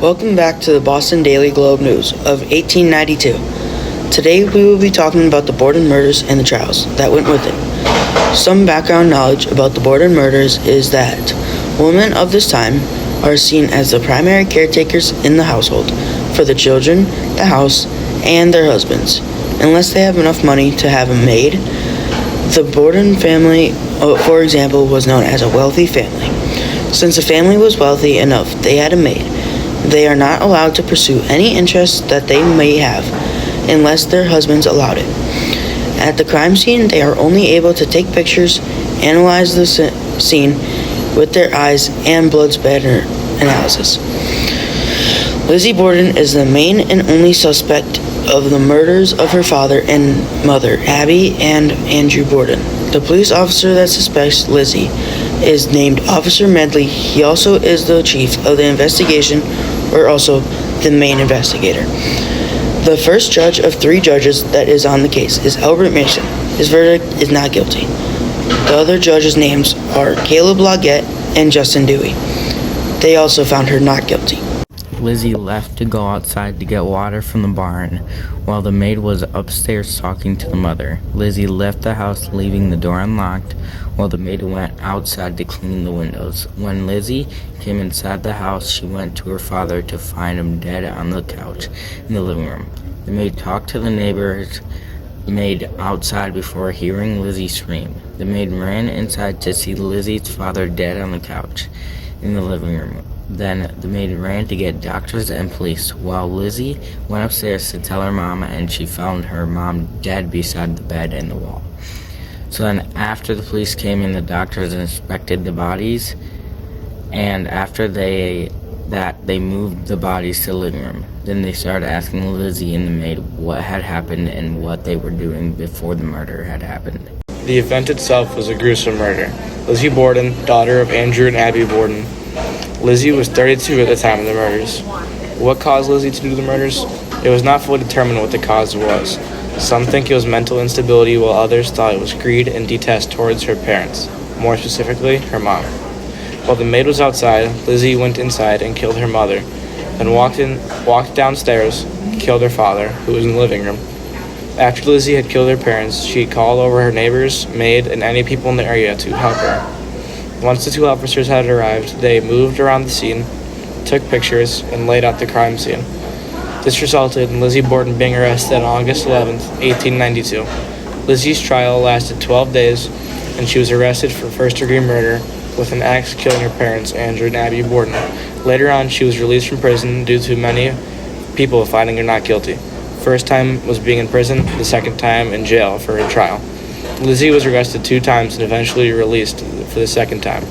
Welcome back to the Boston Daily Globe News of 1892. Today we will be talking about the Borden murders and the trials that went with it. Some background knowledge about the Borden murders is that women of this time are seen as the primary caretakers in the household for the children, the house, and their husbands, unless they have enough money to have a maid. The Borden family, for example, was known as a wealthy family. Since the family was wealthy enough, they had a maid. They are not allowed to pursue any interests that they may have unless their husbands allowed it. At the crime scene, they are only able to take pictures, analyze the scene with their eyes, and blood spatter analysis. Lizzie Borden is the main and only suspect of the murders of her father and mother, Abby and Andrew Borden. The police officer that suspects Lizzie is named Officer Medley. He also is the chief of the investigation, or also the main investigator. The first judge of 3 judges that is on the case is Albert Mason. His verdict is not guilty. The other judges' names are Caleb Loggett and Justin Dewey. They also found her not guilty. Lizzie left to go outside to get water from the barn while the maid was upstairs talking to the mother. Lizzie left the house, leaving the door unlocked, while the maid went outside to clean the windows. When Lizzie came inside the house, she went to her father to find him dead on the couch in the living room. The maid talked to the neighbor's maid outside before hearing Lizzie scream. The maid ran inside to see Lizzie's father dead on the couch in the living room. Then the maid ran to get doctors and police, while Lizzie went upstairs to tell her mom, and she found her mom dead beside the bed and the wall. So then after the police came in, the doctors inspected the bodies, and after they moved the bodies to the living room. Then they started asking Lizzie and the maid what had happened and what they were doing before the murder had happened. The event itself was a gruesome murder. Lizzie Borden, daughter of Andrew and Abby Borden. Lizzie was 32 at the time of the murders. What caused Lizzie to do the murders? It was not fully determined what the cause was. Some think it was mental instability, while others thought it was greed and detest towards her parents, more specifically, her mom. While the maid was outside, Lizzie went inside and killed her mother, then walked downstairs, killed her father, who was in the living room. After Lizzie had killed her parents, she called over her neighbors, maid, and any people in the area to help her. Once the 2 officers had arrived, they moved around the scene, took pictures, and laid out the crime scene. This resulted in Lizzie Borden being arrested on August 11, 1892. Lizzie's trial lasted 12 days, and she was arrested for first-degree murder with an axe killing her parents, Andrew and Abby Borden. Later on, she was released from prison due to many people finding her not guilty. First time was being in prison, the second time in jail for her trial. Lizzie was arrested 2 times and eventually released for the second time.